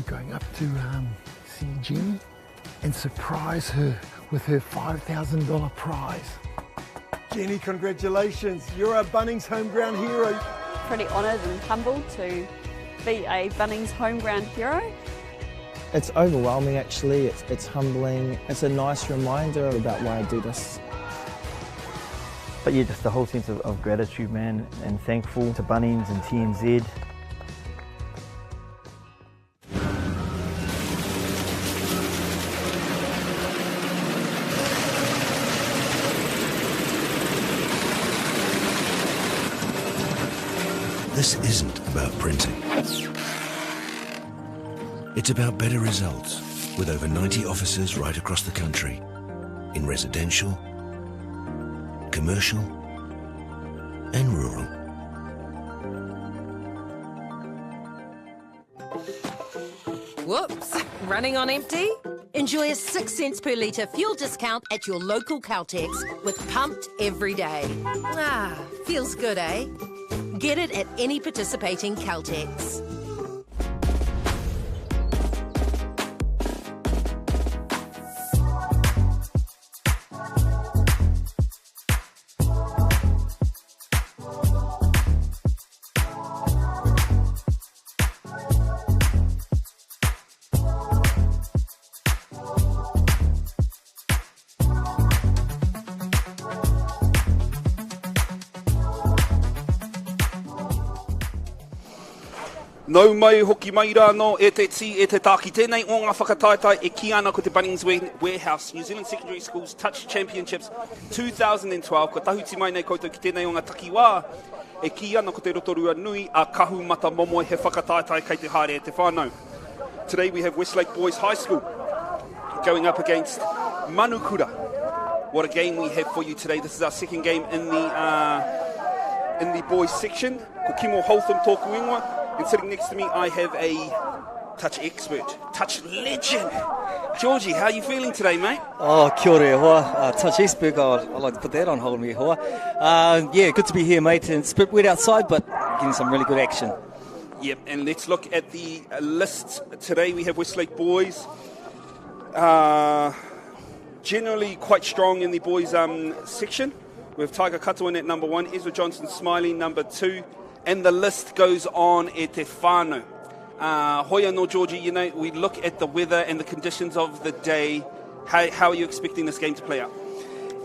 going up to see Jenny and surprise her with her $5,000 prize. Jenny, congratulations. You're a Bunnings home ground hero. Pretty honoured and humbled to be a Bunnings home ground hero. It's overwhelming actually, it's humbling. It's a nice reminder about why I do this. But yeah, just the whole sense of gratitude, man, and thankful to Bunnings and TNZ. This isn't about printing. It's about better results with over 90 offices right across the country in residential, commercial and rural. Whoops, running on empty? Enjoy a 6 cents per litre fuel discount at your local Caltex with Pumped every day. Ah, feels good, eh? Get it at any participating Caltex. Nau mai hoki mai rāno e te ti e te tāki tēnei o ngā whakataetai e ki ana ko te Bunnings Warehouse New Zealand Secondary Schools Touch Championships 2012 ko tahuti mai nei koutou ki tēnei o ngā takiwā e ki ana ko te Rotorua nui a kahu mata momo he whakataetai kei te haere e te whānau. Today we have Westlake Boys High School going up against Manukura. What a game we have for you today. This is our second game in the boys section. Ko Kimo Holtham tōku ingoa. And sitting next to me, I have a touch expert, touch legend. Georgie, how are you feeling today, mate? Oh, kia ora e hoa. Touch expert, I'd like to put that on hold me hoa. Yeah, good to be here, mate. And it's a bit wet outside, but getting some really good action. Yep, and let's look at the list. Today we have Westlake Boys. Generally quite strong in the boys section. We have Tiger Kato in at number 1, Ezra Johnson Smiley number 2. And the list goes on e te whānau. Hoia no Georgie, you know, we look at the weather and the conditions of the day. How are you expecting this game to play out?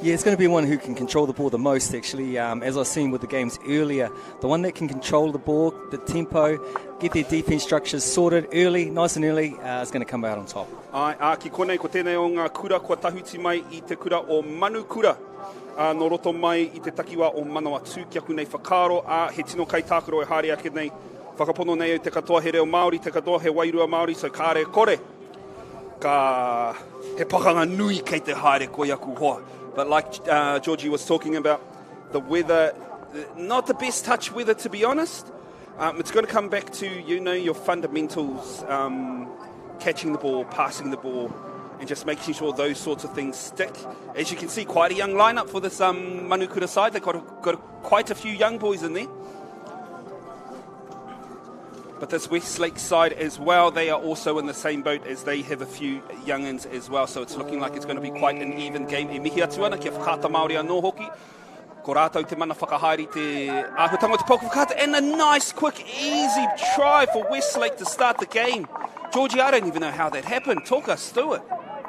Yeah, it's going to be one who can control the ball the most, actually. As I've seen with the games earlier, the one that can control the ball, the tempo, get their defence structures sorted early, nice and early, is going to come out on top. Ai, ki konei ko tēnei o ngā kura kua tahuti mai I te kura o Manukura. No roto mai I te takiwa o Manawa Tūkiaku nei whakaro, he tino kai tākaro e haere ake nei whakapono nei o te katoa he reo Māori, te katoa he wairua Māori, so kāre kore. Ka he pakanga nui kei te haere ko iaku hoa. But like Georgie was talking about, the weather, not the best touch weather to be honest. It's going to come back to, you know, your fundamentals, catching the ball, passing the ball, and just making sure those sorts of things stick. As you can see, quite a young lineup for this Manukura side. They've got quite a few young boys in there. But this Westlake side as well, they are also in the same boat as they have a few young'uns as well. So it's looking like it's going to be quite an even game. E mihi atu ana, kia whakata Māori anō hoki. Ko rātou te mana whakahaere te āhuatanga o te pauka whakata. And a nice, quick, easy try for Westlake to start the game. Georgie, I don't even know how that happened. Talk us through it.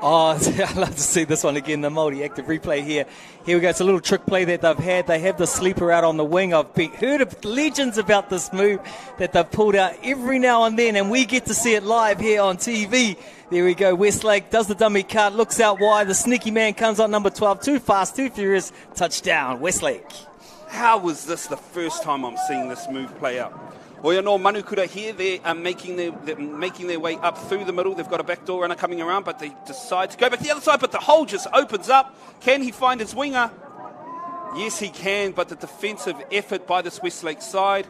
Oh, I'd love to see this one again, the Māori active replay here. Here we go, it's a little trick play that they've had. They have the sleeper out on the wing. I've heard of legends about this move that they've pulled out every now and then, and we get to see it live here on TV. There we go, Westlake does the dummy cut, looks out wide, the sneaky man comes on number 12, too fast, too furious, touchdown, Westlake. How was this the first time I'm seeing this move play out? Well, you know, Manukura here, they're making their way up through the middle. They've got a backdoor runner coming around, but they decide to go back to the other side, but the hole just opens up. Can he find his winger? Yes, he can, but the defensive effort by this Westlake side.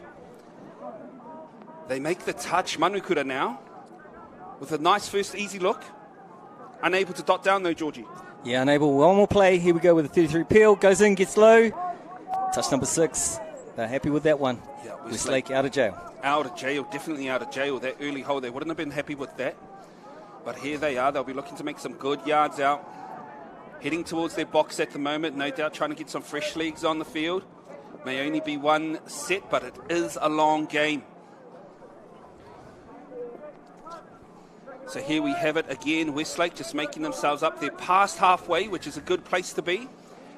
They make the touch, Manukura now, with a nice first easy look. Unable to dot down though, Georgie. Yeah, unable. One more play. Here we go with a 33 peel. Goes in, gets low. Touch number 6. They're happy with that one. Yeah, Westlake out of jail. Out of jail, definitely out of jail. That early hole, they wouldn't have been happy with that. But here they are. They'll be looking to make some good yards out. Heading towards their box at the moment, no doubt trying to get some fresh legs on the field. May only be one set, but it is a long game. So here we have it again, Westlake just making themselves up. They're past halfway, which is a good place to be.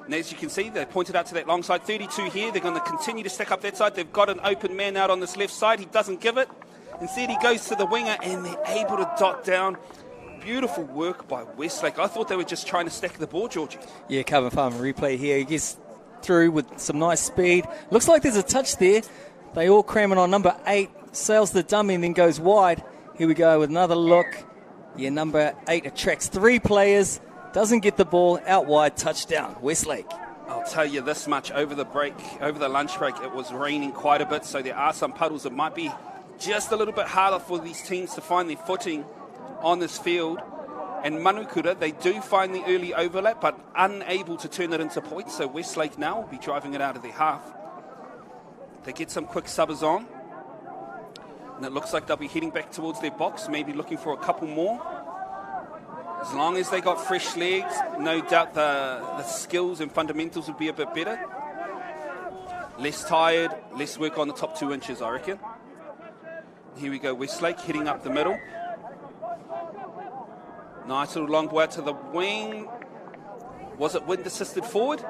And as you can see, they pointed out to that long side, 32 here. They're going to continue to stack up that side. They've got an open man out on this left side. He doesn't give it. Instead, he goes to the winger, and they're able to dot down. Beautiful work by Westlake. I thought they were just trying to stack the ball, Georgie. Yeah, Carbon Farm replay here. He gets through with some nice speed. Looks like there's a touch there. They all cramming on number 8. Sails the dummy and then goes wide. Here we go with another look. Yeah, number 8 attracts 3 players. Doesn't get the ball, out wide, touchdown, Westlake. I'll tell you this much, over the lunch break, it was raining quite a bit, so there are some puddles. It might be just a little bit harder for these teams to find their footing on this field. And Manukura, they do find the early overlap, but unable to turn it into points, so Westlake now will be driving it out of their half. They get some quick subbers on, and it looks like they'll be heading back towards their box, maybe looking for a couple more. As long as they got fresh legs, no doubt the skills and fundamentals will be a bit better. Less tired, less work on the top 2 inches, I reckon. Here we go, Westlake heading up the middle. Nice little long ball out to the wing. Was it wind assisted forward?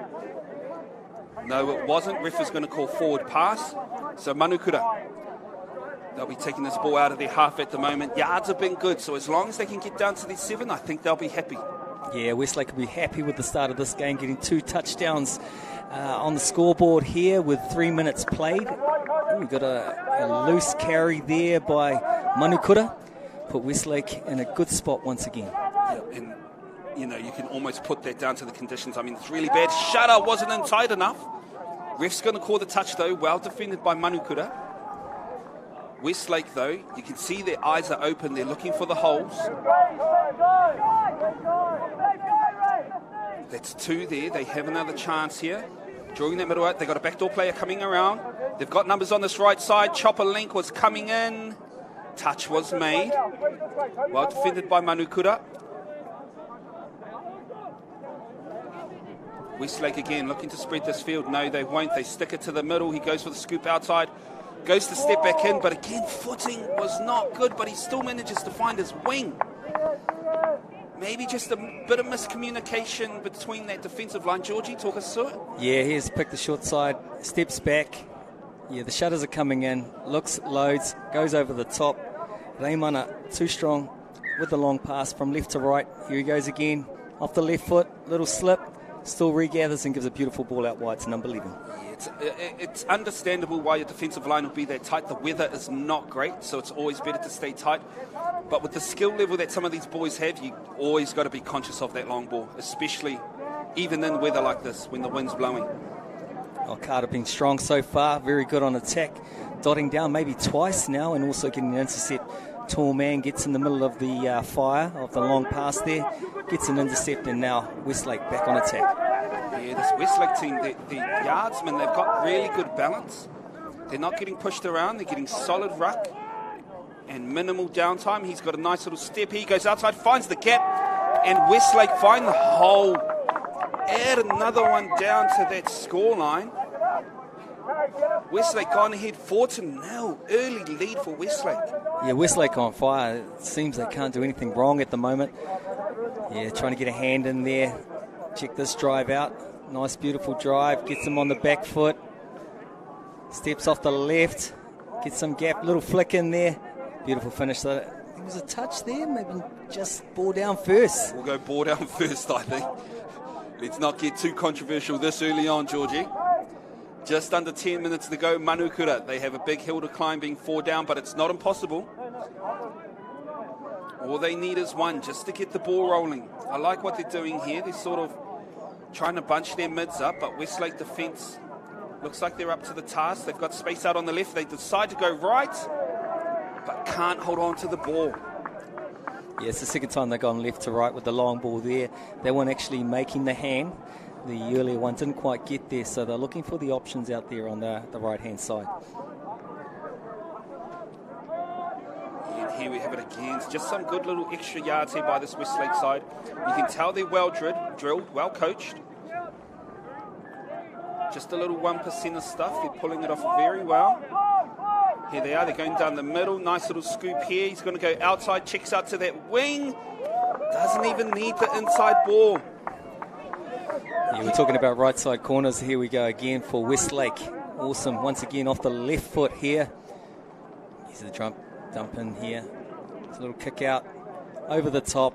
No, it wasn't. Ref is going to call forward pass. So Manukura, they'll be taking this ball out of their half at the moment. Yards have been good, so as long as they can get down to their 7, I think they'll be happy. Yeah, Westlake will be happy with the start of this game, getting 2 touchdowns on the scoreboard here with 3 minutes played. Ooh, we got a loose carry there by Manukura. Put Westlake in a good spot once again. Yeah, and you can almost put that down to the conditions. I mean, it's really bad. Shutter wasn't in tight enough. Ref's going to call the touch, though. Well defended by Manukura. Westlake, though, you can see their eyes are open. They're looking for the holes. That's 2 there. They have another chance here. Drawing that middle out. They've got a backdoor player coming around. They've got numbers on this right side. Chopper link was coming in. Touch was made. Well defended by Manukura. Westlake again looking to spread this field. No, they won't. They stick it to the middle. He goes for the scoop outside. Goes to step back in, but again, footing was not good, but he still manages to find his wing. Maybe just a bit of miscommunication between that defensive line. Georgie, talk us through it. Yeah, here's picked the short side, steps back. Yeah, the shutters are coming in. Looks, loads, goes over the top. Raimana too strong with the long pass from left to right. Here he goes again, off the left foot, little slip. Still regathers and gives a beautiful ball out wide to number 11. It's understandable why your defensive line will be that tight. The weather is not great, so it's always better to stay tight. But with the skill level that some of these boys have, you always got to be conscious of that long ball, especially even in weather like this when the wind's blowing. Carter being strong so far, very good on attack, dotting down maybe twice now and also getting an intercept. Tall man gets in the middle of the fire of the long pass there, gets an intercept, and now Westlake back on attack. Yeah, this Westlake team, the yardsmen, they've got really good balance. They're not getting pushed around, they're getting solid ruck and minimal downtime. He's got a nice little step. He goes outside, finds the gap, and Westlake find the hole. Add another one down to that scoreline. Westlake gone ahead 4-0. Early lead for Westlake. Yeah, Westlake on fire. It seems they can't do anything wrong at the moment. Yeah, trying to get a hand in there. Check this drive out. Nice, beautiful drive. Gets him on the back foot. Steps off the left. Gets some gap. Little flick in there. Beautiful finish. So there was a touch there. Maybe just ball down first. We'll go ball down first, I think. Let's not get too controversial this early on, Georgie. Just under 10 minutes to go. Manukura, they have a big hill to climb being 4 down, but it's not impossible. All they need is 1 just to get the ball rolling. I like what they're doing here. They're sort of trying to bunch their mids up, but Westlake defence looks like they're up to the task. They've got space out on the left. They decide to go right, but can't hold on to the ball. Yeah, it's the second time they've gone left to right with the long ball there. They weren't actually making the hand. The earlier one didn't quite get there, so they're looking for the options out there on the right-hand side. And here we have it again. It's just some good little extra yards here by this Westlake side. You can tell they're well drilled, well coached. Just a little 1% of stuff. They're pulling it off very well. Here they are. They're going down the middle. Nice little scoop here. He's going to go outside. Checks out to that wing. Doesn't even need the inside ball. Yeah, we're talking about right side corners. Here we go again for Westlake. Awesome. Once again off the left foot here. Here's the dump in here. It's a little kick out over the top.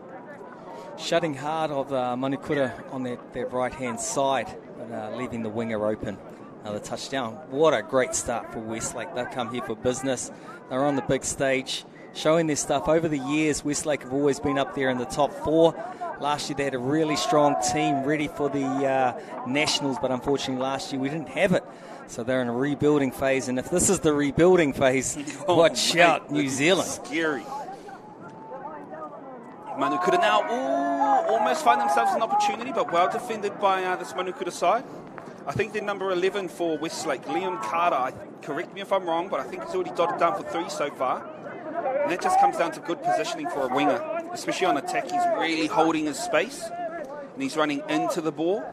Shutting hard of Manukura on that right-hand side, but leaving the winger open. Another touchdown. What a great start for Westlake. They've come here for business. They're on the big stage, showing their stuff. Over the years, Westlake have always been up there in the top 4. Last year, they had a really strong team ready for the Nationals, but unfortunately last year we didn't have it. So they're in a rebuilding phase, and if this is the rebuilding phase, watch out, New Zealand. Scary. Manukura now almost find themselves an opportunity, but well defended by this Manukura side. I think they're number 11 for Westlake, Liam Carter. Correct me if I'm wrong, but I think he's already dotted down for 3 so far. And that just comes down to good positioning for a winger, especially on attack. He's really holding his space, and he's running into the ball.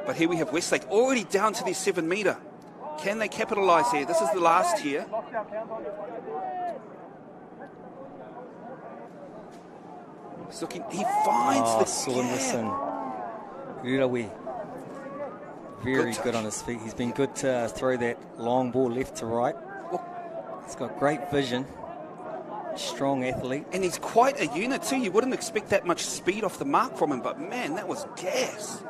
But here we have Westlake already down to their 7 metre. Can they capitalise here? This is the last here. He's looking, he finds the gap. Urawi. Very good on his feet. He's been good to throw that long ball left to right. He's got great vision. Strong athlete. And he's quite a unit too. You wouldn't expect that much speed off the mark from him, but man, that was gas.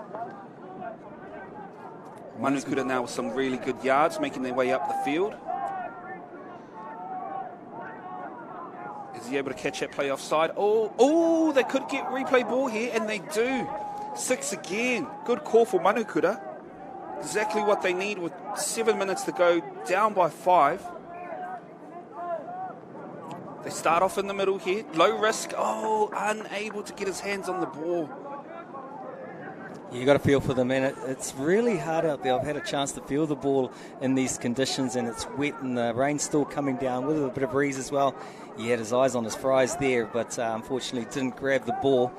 Manukura now with some really good yards, making their way up the field. Is he able to catch that play offside? Oh, they could get replay ball here, and they do. 6 again. Good call for Manukura. Exactly what they need with 7 minutes to go, down by 5. They start off in the middle here. Low risk. Oh, unable to get his hands on the ball. You got to feel for them, and it's really hard out there. I've had a chance to feel the ball in these conditions, and it's wet, and the rain's still coming down with a bit of breeze as well. He had his eyes on his fries there, but unfortunately didn't grab the ball.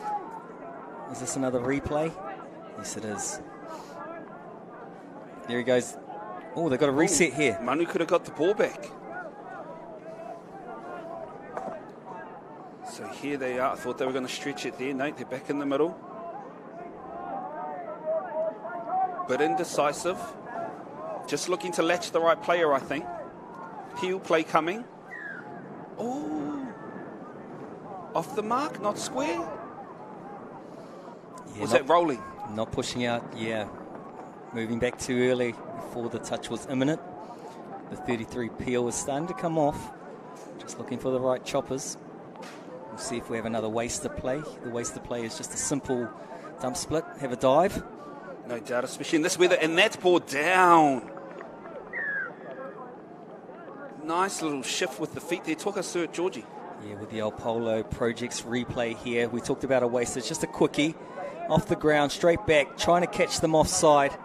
Is this another replay? Yes, it is. There he goes. Oh, they've got a reset here. Manu could have got the ball back. So here they are. I thought they were going to stretch it there. No, they're back in the middle. But indecisive. Just looking to latch the right player, I think. Peel play coming. Oh. Off the mark, not square. Yeah, was that rolling? Not pushing out, yeah. Moving back too early before the touch was imminent. The 33 peel was starting to come off. Just looking for the right choppers. We'll see if we have another waster play. The waster play is just a simple dump split, have a dive. No doubt, especially in this weather. And that's ball down. Nice little shift with the feet there. Talk us through it, Georgie. Yeah, with the El Polo Projects replay here. We talked about a waster. It's just a quickie. Off the ground, straight back, trying to catch them offside.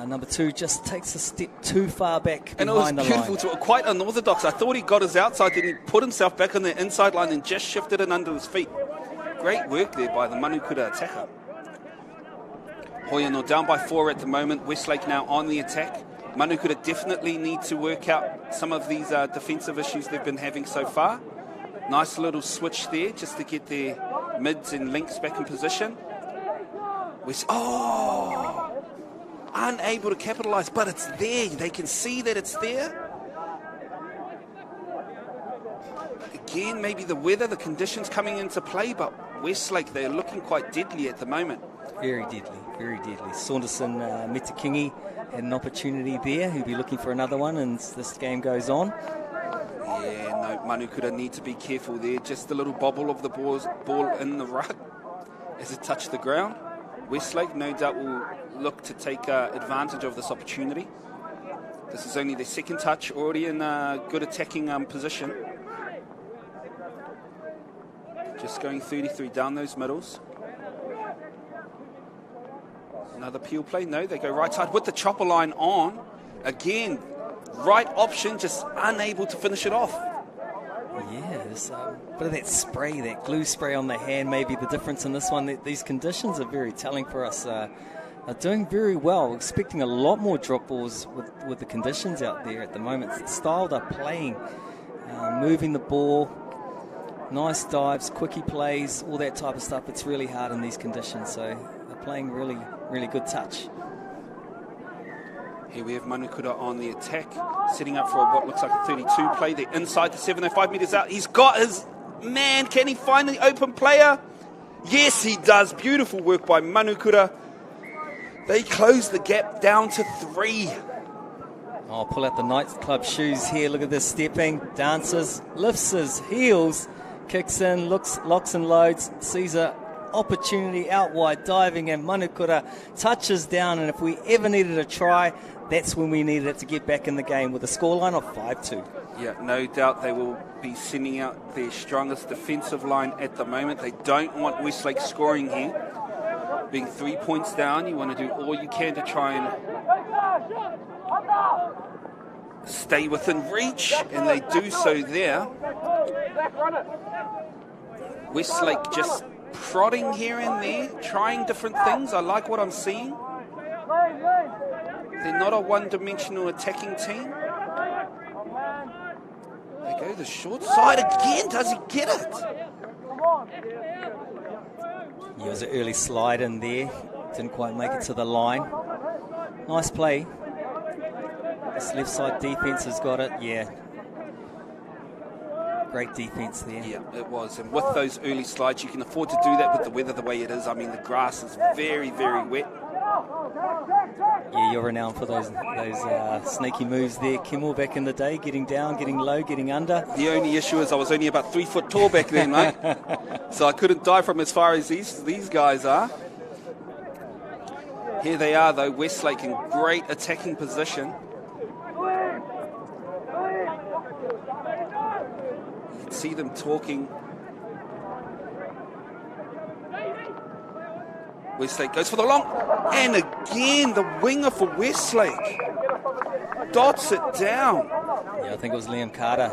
Number 2 just takes a step too far back behind the line. And it was beautiful, quite unorthodox. I thought he got his outside, then he put himself back on the inside line and just shifted it under his feet. Great work there by the Manukura attacker. Hoyano down by 4 at the moment. Westlake now on the attack. Manukura definitely need to work out some of these defensive issues they've been having so far. Nice little switch there just to get their mids and links back in position. Unable to capitalise, but it's there. They can see that it's there. Again, maybe the weather, the conditions coming into play, but Westlake, they're looking quite deadly at the moment. Very deadly, very deadly. Saunderson Mitakingi had an opportunity there. He'll be looking for another one, and this game goes on. Yeah, no, Manukura need to be careful there. Just a little bobble of the ball in the rug as it touched the ground. Westlake, no doubt, will look to take advantage of this opportunity. This is only their second touch, already in a good attacking position. Just going 33 down those middles. Another peel play. No, they go right side with the chopper line on. Again, right option, just unable to finish it off. Yeah, there's a bit of that spray, that glue spray on the hand, maybe the difference in this one. These conditions are very telling for us. Are doing very well. Expecting a lot more drop balls with the conditions out there at the moment. The style they're playing, moving the ball, nice dives, quickie plays, all that type of stuff. It's really hard in these conditions, so they're playing really, really good touch. Here we have Manukura on the attack, setting up for what looks like a 32 play. They're inside the 7, they're 5 metres out. He's got his man. Can he find the open player? Yes, he does. Beautiful work by Manukura. They close the gap down to 3. Oh, pull out the nightclub shoes here. Look at this stepping, dances, lifts his heels, kicks in, locks and loads, sees a opportunity out wide, diving, and Manukura touches down. And if we ever needed a try, that's when we needed it to get back in the game with a scoreline of 5-2. Yeah, no doubt they will be sending out their strongest defensive line at the moment. They don't want Westlake scoring here. Being 3 points down, you want to do all you can to try and stay within reach, and they do so there. Westlake just prodding here and there, trying different things. I like what I'm seeing. They're not a one-dimensional attacking team. They go the short side again. Does he get it? Yeah, it was an early slide in there. Didn't quite make it to the line. Nice play. This left side defense has got it. Yeah. Great defense there. Yeah, it was. And with those early slides, you can afford to do that with the weather the way it is. I mean, the grass is very, very wet. Yeah, you're renowned for those sneaky moves there, Kimmel, back in the day, getting down, getting low, getting under. The only issue is I was only about 3 foot tall back then, mate. So I couldn't dive from as far as these guys are. Here they are, though, Westlake in great attacking position. You can see them talking. Westlake goes for the long, and again the winger for Westlake dots it down. Yeah, I think it was Liam Carter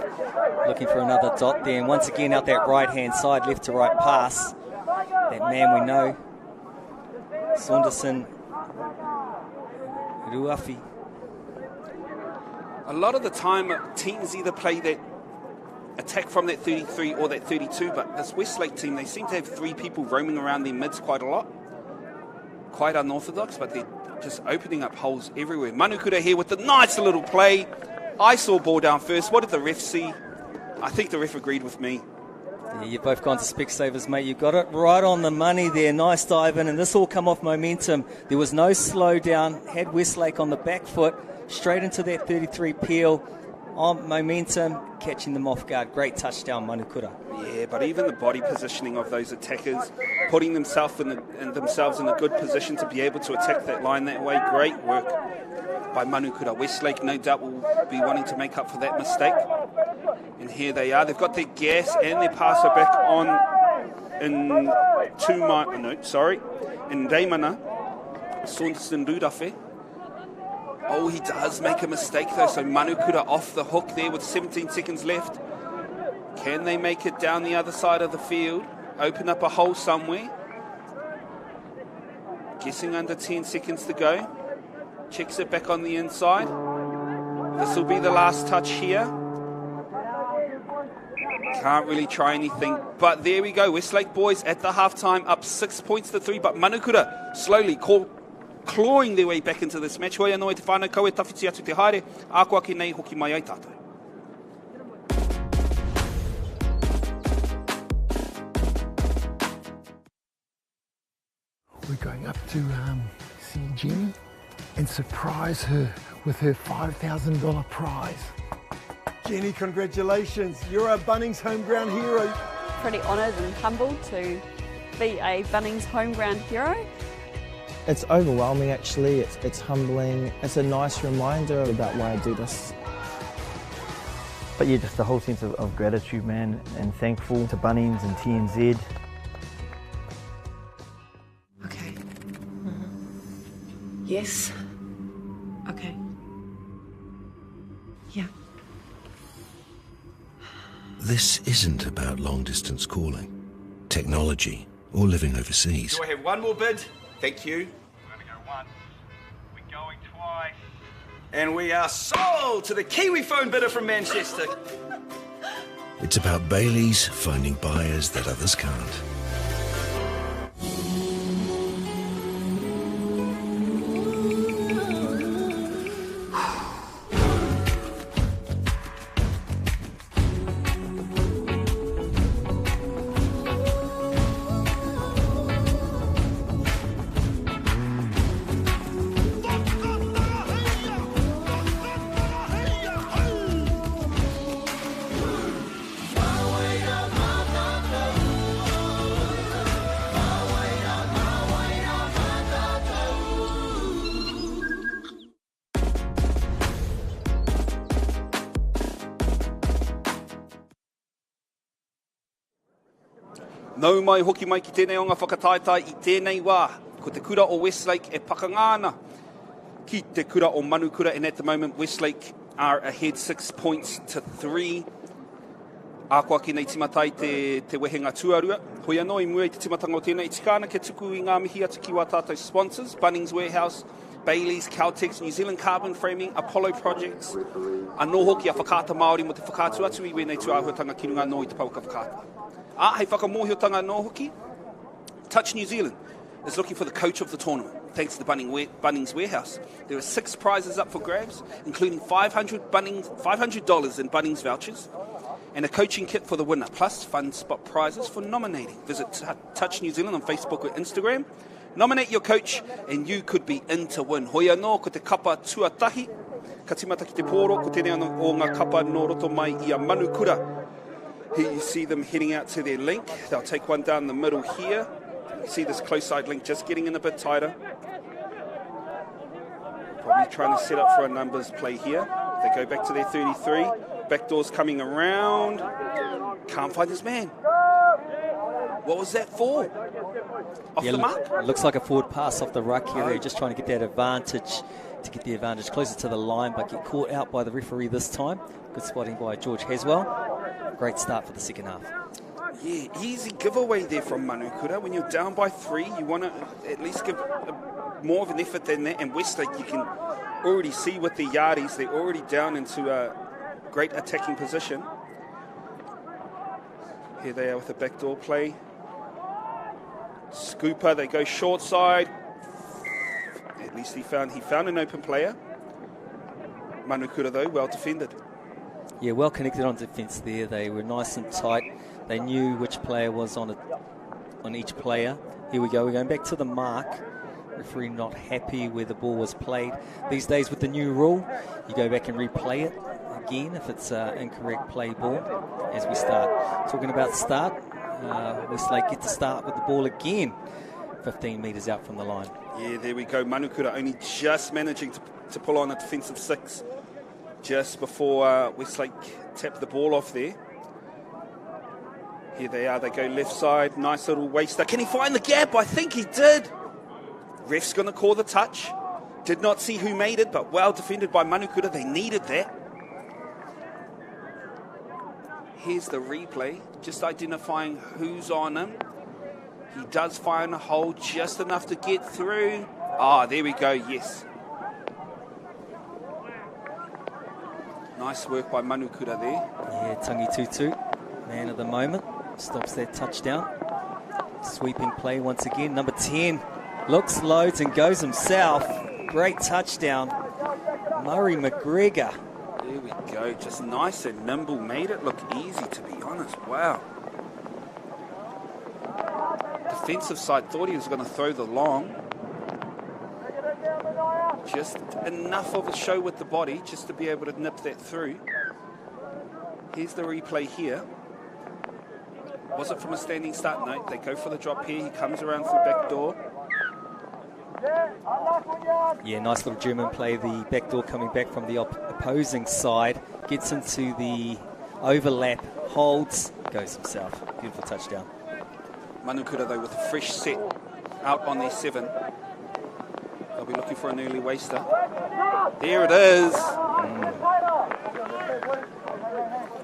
looking for another dot there, and once again out that right hand side, left to right pass. That man we know, Saunderson Ruafi. A lot of the time teams either play that attack from that 33 or that 32, but this Westlake team, they seem to have 3 people roaming around their mids quite a lot. Quite unorthodox, but they're just opening up holes everywhere. Manukura here with the nice little play. I saw ball down first. What did the ref see? I think the ref agreed with me. Yeah, you've both gone to Specsavers, mate. You got it right on the money there. Nice dive in, and this all come off momentum. There was no slowdown. Had Westlake on the back foot, straight into that 33 peel. On momentum, catching them off guard. Great touchdown, Manukura. Yeah, but even the body positioning of those attackers, putting themselves in a good position to be able to attack that line that way. Great work by Manukura. Westlake, no doubt, will be wanting to make up for that mistake. And here they are. They've got their gas and their passer back on in Daimana. Saunderson Rudafe. Oh, he does make a mistake though, so Manukura off the hook there with 17 seconds left. Can they make it down the other side of the field? Open up a hole somewhere. Guessing under 10 seconds to go. Checks it back on the inside. This will be the last touch here. Can't really try anything, but there we go. Westlake boys at the halftime up 6 points to 3, but Manukura slowly clawing their way back into this match. Hoi anō e te whānau kau e tawhiti atu te haere, ākua ki nei hoki mai ai tātou. We're going up to see Jenny and surprise her with her $5,000 prize. Jenny, congratulations. You're a Bunnings home ground hero. Pretty honoured and humbled to be a Bunnings home ground hero. It's overwhelming actually, it's humbling. It's a nice reminder about why I do this. But yeah, just the whole sense of gratitude, man, and thankful to Bunnings and TNZ. Okay. Yes. Okay. Yeah. This isn't about long-distance calling, technology, or living overseas. Do I have one more bid? Thank you. We're going to go once. We're going twice. And we are sold to the Kiwi phone bidder from Manchester. It's about Bayleys finding buyers that others can't. Nau mai hoki mai ki tēnei o ngā whakataetai I tēnei wā, ko te kura o Westlake e pakangāna ki te kura o Manukura, and at the moment Westlake are ahead 6 points to 3. Ākoa ki nei timatai te wehenga tuarua. Hoi anō I mua I te timatanga o tēnei. I tikana ke tuku I ngā mihi atu ki wā tātou sponsors, Bunnings Warehouse, Bayleys, Caltex, New Zealand Carbon Framing, Apollo Projects. Anō hoki a whakaata Māori mo te whakātu atu I wēnei tuahuatanga ki runga nō I te pauka whakaata. Hei whakamohiotanga nō hoki. Touch New Zealand is looking for the coach of the tournament, thanks to the Bunnings Warehouse. There are 6 prizes up for grabs, including $500 in Bunnings vouchers, and a coaching kit for the winner, plus fun spot prizes for nominating. Visit Touch New Zealand on Facebook or Instagram. Nominate your coach, and you could be in to win. Hoi anō ko te kapa tuatahi, ka timata ki te pōro, ko tēnei anō o ngā kapa no roto mai I a Manukura. Here you see them heading out to their link. They'll take one down the middle here. You see this close side link just getting in a bit tighter. Probably trying to set up for a numbers play here. They go back to their 33. Backdoor's coming around. Can't find his man. What was that for? Off the mark? Looks like a forward pass off the ruck here. Just trying to get that advantage, closer to the line, but get caught out by the referee this time. Good spotting by George Haswell. Great start for the second half. Yeah, easy giveaway there from Manukura. When you're down by 3, you want to at least give more of an effort than that. And Westlake, you can already see with the Yardies, they're already down into a great attacking position. Here they are with the backdoor play. Scooper, they go short side. At least he found an open player. Manukura, though, well defended. Yeah, well connected on defence there. They were nice and tight. They knew which player was on each player. Here we go. We're going back to the mark. Referee not happy where the ball was played. These days with the new rule, you go back and replay it again if it's incorrect play ball as we start. Talking about start, Westlake get to start with the ball again, 15 metres out from the line. Yeah, there we go. Manukura only just managing to pull on a defensive 6. Just before Westlake tapped the ball off there. Here they are, they go left side, nice little waster. Can he find the gap? I think he did. Ref's going to call the touch. Did not see who made it, but well defended by Manukura. They needed that. Here's the replay, just identifying who's on him. He does find a hole just enough to get through. Ah, there we go, yes. Nice work by Manukura there. Yeah, Tangi Tutu, man of the moment, stops that touchdown. Sweeping play once again. Number 10 looks, loads and goes himself. Great touchdown. Murray McGregor. There we go, just nice and nimble. Made it look easy, to be honest. Wow. Defensive side thought he was going to throw the long. Just enough of a show with the body just to be able to nip that through. Here's the replay here. Was it from a standing start? No, they go for the drop here. He comes around through back door. Yeah, nice little German play. The back door coming back from the opposing side. Gets into the overlap, holds, goes himself. Beautiful touchdown. Manukura, though, with a fresh set out on their 7. They'll They'll be looking for an early waster. There it is.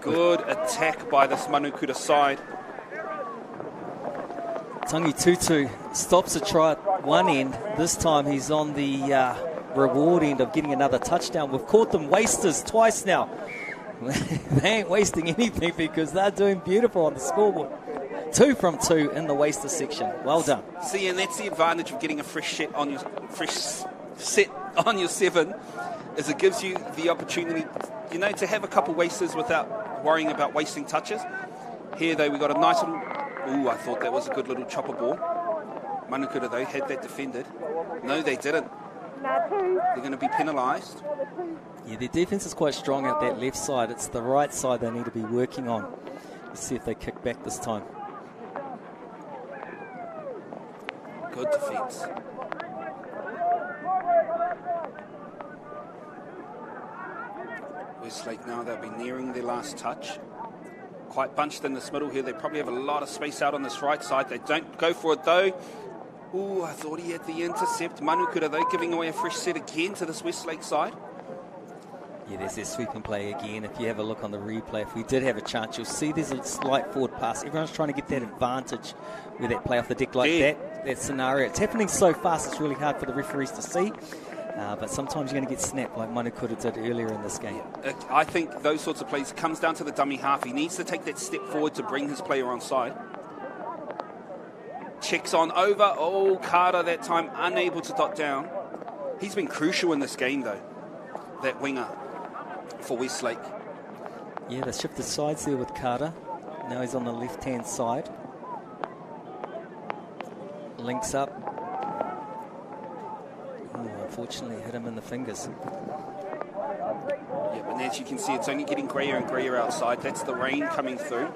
Good attack by this Manukura side. Tangi Tutu stops a try at one end. This time he's on the reward end of getting another touchdown. We've caught them wasters twice now. They ain't wasting anything because they're doing beautiful on the scoreboard. 2 from 2 in the waster section. Well done. See, and that's the advantage of getting a fresh set on your 7, is it gives you the opportunity, you know, to have a couple wasters without worrying about wasting touches. Here, though, we got a nice little... Ooh, I thought that was a good little chopper ball. Manukura, though, had that defended. No, they didn't. They're going to be penalised. Yeah, their defence is quite strong out that left side. It's the right side they need to be working on. Let's see if they kick back this time. Good defence. Westlake now, they'll be nearing their last touch. Quite bunched in this middle here. They probably have a lot of space out on this right side. They don't go for it though. Ooh, I thought he had the intercept. Manukura though, giving away a fresh set again to this Westlake side. Yeah, there's their sweep and play again. If you have a look on the replay, if we did have a chance, you'll see there's a slight forward pass. Everyone's trying to get that advantage with that play off the deck like that scenario. It's happening so fast, it's really hard for the referees to see. But sometimes you're going to get snapped like Manukura did earlier in this game. I think those sorts of plays comes down to the dummy half. He needs to take that step forward to bring his player on side. Checks on over. Oh, Carter that time unable to dot down. He's been crucial in this game though, that winger for Westlake. Yeah, they shifted sides there with Carter. Now he's on the left-hand side. Links up. Ooh, unfortunately hit him in the fingers. Yeah, and as you can see, it's only getting grayer and grayer outside. That's the rain coming through.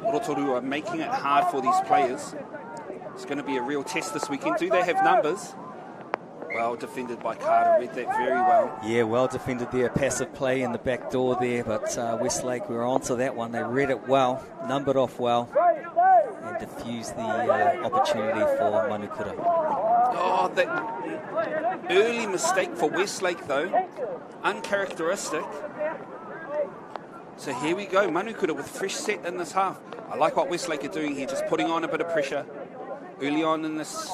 Rotorua making it hard for these players. It's going to be a real test this weekend. Do they have numbers? Well defended by Carter, read that very well. Yeah, well defended there. Passive play in the back door there, but Westlake were onto that one. They read it well, numbered off well, and diffused the opportunity for Manukura. Oh, that early mistake for Westlake though, uncharacteristic. So here we go, Manukura with fresh set in this half. I like what Westlake are doing here, just putting on a bit of pressure early on in this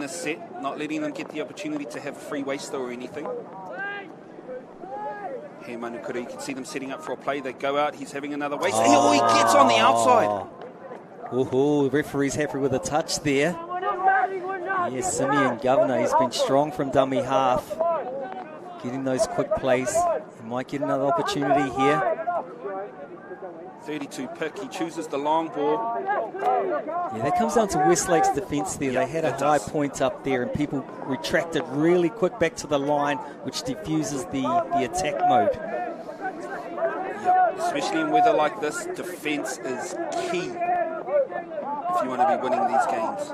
set, not letting them get the opportunity to have a free waster or anything. Here Manukura, you can see them setting up for a play. They go out, he's having another waster. Oh, he gets on the outside. Oh, the referee's happy with a touch there. Yes, Simeon Governor, he's been strong from dummy half. Getting those quick plays. He might get another opportunity here. 32 pick, he chooses the long ball. Yeah, that comes down to Westlake's defence there. They had a high point up there and people retracted really quick back to the line, which diffuses the attack mode. Yep. Especially in weather like this, defence is key if you want to be winning these games,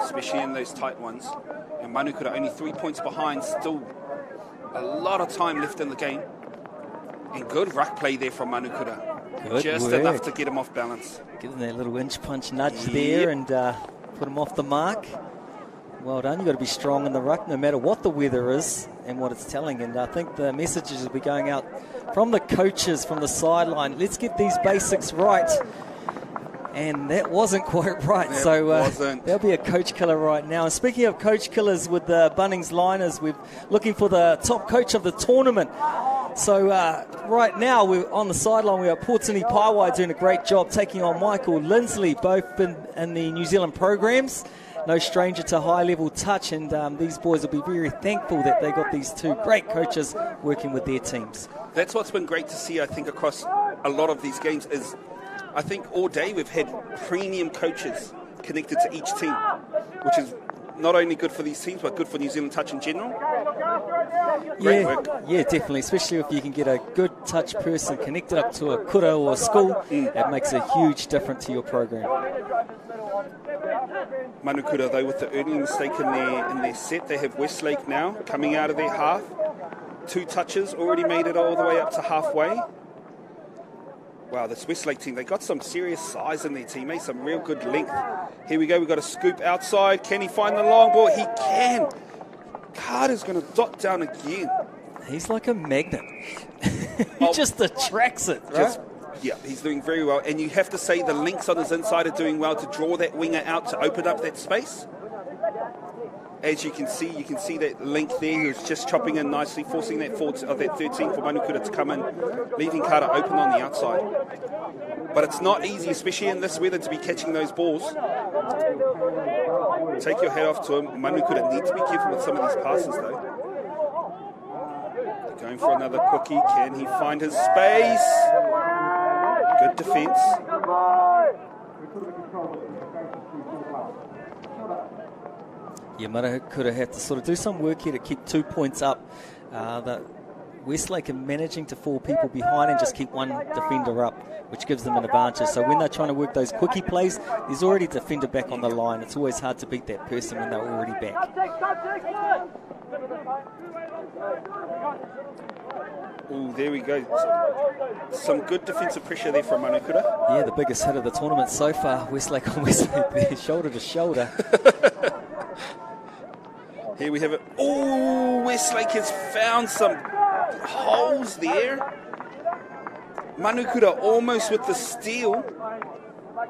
especially in those tight ones. And Manukura only 3 points behind, still a lot of time left in the game. And good ruck play there from Manukura. Good just work. Enough to get him off balance. Give them that little inch punch nudge there and put him off the mark. Well done. You've got to be strong in the ruck no matter what the weather is and what it's telling. And I think the messages will be going out from the coaches, from the sideline. Let's get these basics right. And that wasn't quite right. There'll be a coach killer right now. And speaking of coach killers with the Bunnings Liners, we're looking for the top coach of the tournament. So right now we're on the sideline. We have Portini Paiwai doing a great job taking on Michael Lindsley, both in the New Zealand programs. No stranger to high-level touch, and these boys will be very thankful that they got these two great coaches working with their teams. That's what's been great to see, I think, across a lot of these games is I think all day we've had premium coaches connected to each team, which is not only good for these teams, but good for New Zealand touch in general. Great work. Yeah, definitely, especially if you can get a good touch person connected up to a kura or a school, that makes a huge difference to your program. Manukura, though, with the early mistake in their set, they have Westlake now coming out of their half. 2 touches, already made it all the way up to halfway. Wow, this Westlake team, they got some serious size in their team, some real good length. Here we go, we've got a scoop outside. Can he find the long ball? He can. Carter's going to dot down again. He's like a magnet. He just attracts it, right? Yeah, he's doing very well. And you have to say the links on his inside are doing well to draw that winger out to open up that space. As you can see that link there. He was just chopping in nicely, forcing that forward of that 13 for Manukura to come in, leaving Carter open on the outside. But it's not easy, especially in this weather, to be catching those balls. Take your hat off to him. Manukura needs to be careful with some of these passes, though. Going for another quickie. Can he find his space? Good defence. Yeah, Manukura have to sort of do some work here to keep 2 points up. The Westlake are managing to fall people behind and just keep one defender up, which gives them an advantage. So when they're trying to work those quickie plays, there's already a defender back on the line. It's always hard to beat that person when they're already back. Oh, there we go. Some good defensive pressure there from Manukura. Yeah, the biggest hit of the tournament so far. Westlake on Westlake there, shoulder to shoulder. Here we have it. Oh, Westlake has found some holes there. Manukura almost with the steal.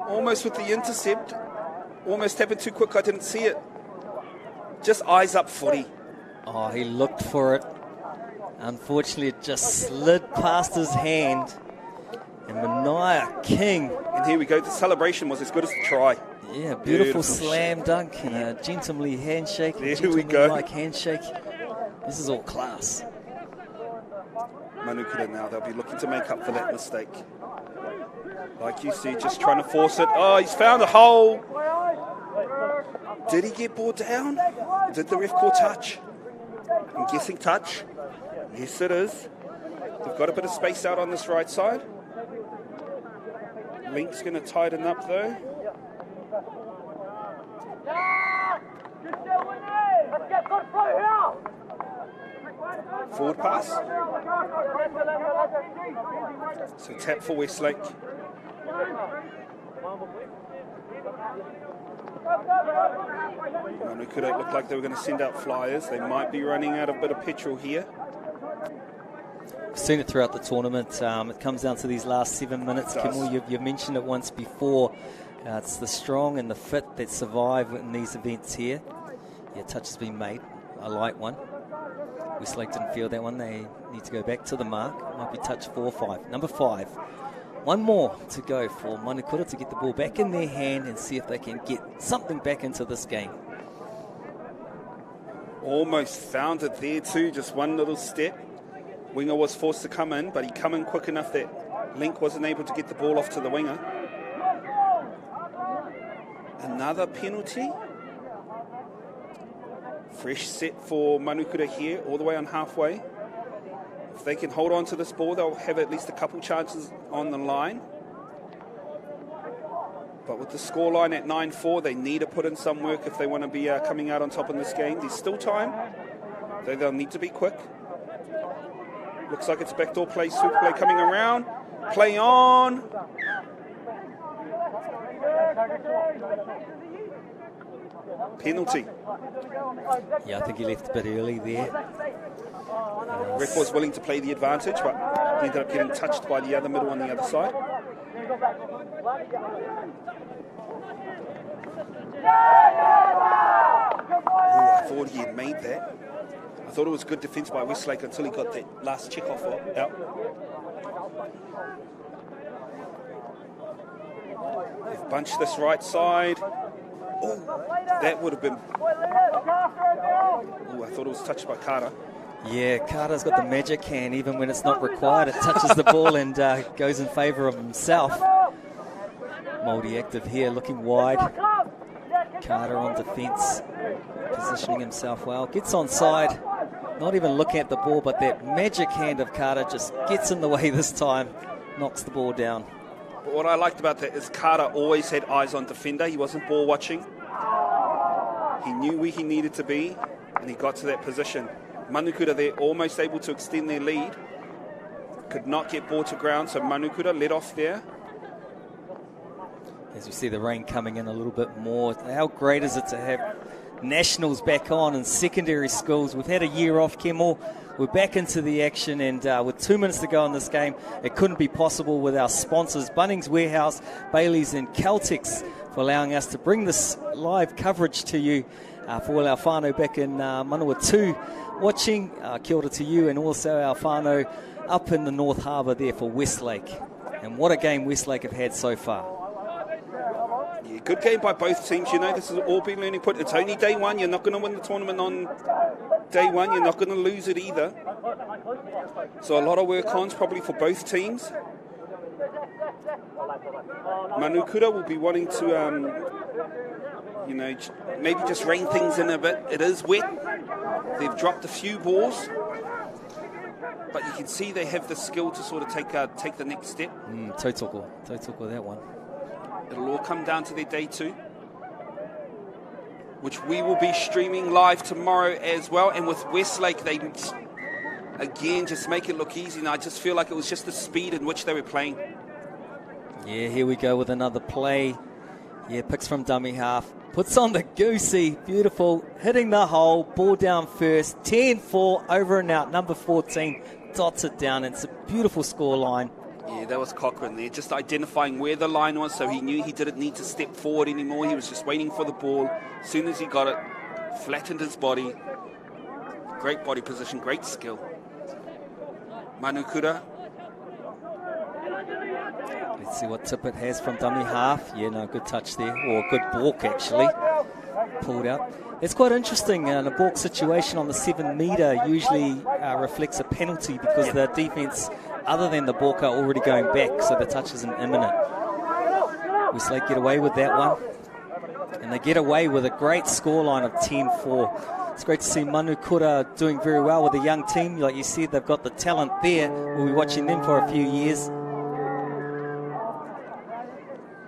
Almost with the intercept. Almost happened too quick, I didn't see it. Just eyes up footy. Oh, he looked for it. Unfortunately, it just slid past his hand. And Mania King. And here we go. The celebration was as good as the try. Yeah, beautiful slam dunk and a gentlemanly handshake. There we go. Like handshake. This is all class. Manukura now, they'll be looking to make up for that mistake. Like you see, just trying to force it. Oh, he's found a hole. Did he get ball down? Did the ref call touch? I'm guessing touch. Yes, it is. They've got a bit of space out on this right side. Link's going to tighten up, though. Forward pass. So tap for Westlake. Manukura looked like they were going to send out flyers. They might be running out of a bit of petrol here. We've seen it throughout the tournament. It comes down to these last 7 minutes. Kimmel, you've mentioned it once before. It's the strong and the fit that survive in these events here. Yeah, touch has been made. A light one. Westlake didn't feel that one. They need to go back to the mark. It might be touch 4 or 5. Number 5. One more to go for Manukura to get the ball back in their hand and see if they can get something back into this game. Almost found it there too. Just one little step. Winger was forced to come in, but he come in quick enough that Link wasn't able to get the ball off to the winger. Another penalty. Fresh set for Manukura here, all the way on halfway. If they can hold on to this ball, they'll have at least a couple chances on the line. But with the scoreline at 9-4, they need to put in some work if they want to be coming out on top in this game. There's still time, though they'll need to be quick. Looks like it's backdoor play, super play coming around. Play on. Penalty. Yeah, I think he left a bit early there. Ref was willing to play the advantage, but he ended up getting touched by the other middle on the other side. Ooh, I thought he had made that. I thought it was good defence by Westlake until he got that last check off out. They've bunched this right side. Oh, that would have been... Oh, I thought it was touched by Carter. Yeah, Carter's got the magic hand. Even when it's not required, it touches the ball and goes in favour of himself. Mouldy active here, looking wide. Carter on defence, positioning himself well. Gets onside, not even looking at the ball, but that magic hand of Carter just gets in the way this time, knocks the ball down. But what I liked about that is Carter always had eyes on defender. He wasn't ball watching. He knew where he needed to be, and he got to that position. Manukura there, almost able to extend their lead. Could not get ball to ground, so Manukura led off there. As you see the rain coming in a little bit more, how great is it to have nationals back on in secondary schools. We've had a year off, Kemmel. We're back into the action, and with 2 minutes to go in this game, it couldn't be possible with our sponsors, Bunnings Warehouse, Bayleys and Caltex, for allowing us to bring this live coverage to you for all our whānau back in Manukura watching. Kia ora to you, and also our whānau up in the North Harbour there for Westlake. And what a game Westlake have had so far. Yeah, good game by both teams. You know, this has all been learning point. It's only day one. You're not going to win the tournament on day one. You're not going to lose it either. So a lot of work on probably for both teams. Manukura will be wanting to, you know, maybe just rein things in a bit. It is wet. They've dropped a few balls. But you can see they have the skill to sort of take the next step. Tautoko that one. It'll all come down to their day two, which we will be streaming live tomorrow as well. And with Westlake, they again just make it look easy. And I just feel like it was just the speed in which they were playing. Yeah, here we go with another play. Yeah, picks from dummy half. Puts on the goosey. Beautiful. Hitting the hole. Ball down first. 10-4. Over and out. Number 14 dots it down. It's a beautiful score line. Yeah, that was Cochrane there. Just identifying where the line was, so he knew he didn't need to step forward anymore. He was just waiting for the ball. As soon as he got it, flattened his body. Great body position. Great skill. Manukura. Let's see what Tippett has from dummy half. Yeah, no, good touch there. Or good balk, actually. Pulled out. It's quite interesting. A balk situation on the 7 metre usually reflects a penalty because the defence, other than the balk, are already going back, so the touch isn't imminent. Westlake get away with that one. And they get away with a great scoreline of 10-4. It's great to see Manukura doing very well with a young team. Like you said, they've got the talent there. We'll be watching them for a few years.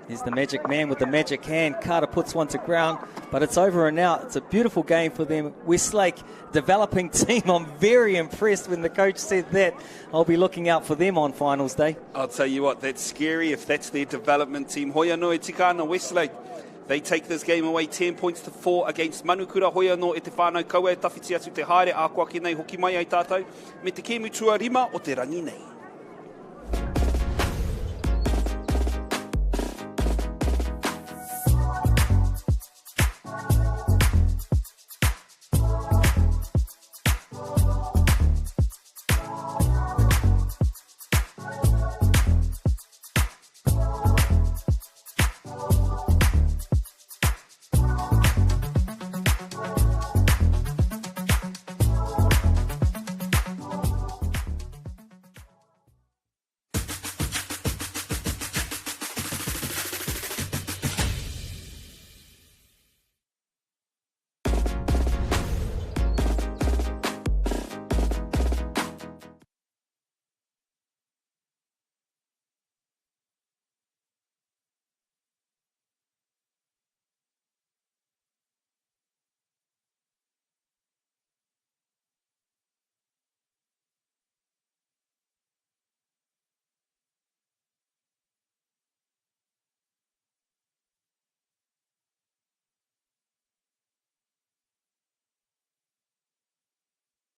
Here's the magic man with the magic hand. Carter puts one to ground, but it's over and out. It's a beautiful game for them. Westlake, developing team. I'm very impressed when the coach said that. I'll be looking out for them on finals day. I'll tell you what, that's scary if that's their development team. Hoia no e tika ana Westlake. They take this game away 10 points to 4 against Manukura. Hoia no e te whānau kaua e tawhiti atu te haere a kua ki nei hoki mai ai tātou. Me te ke mutua rima o te rangi nei.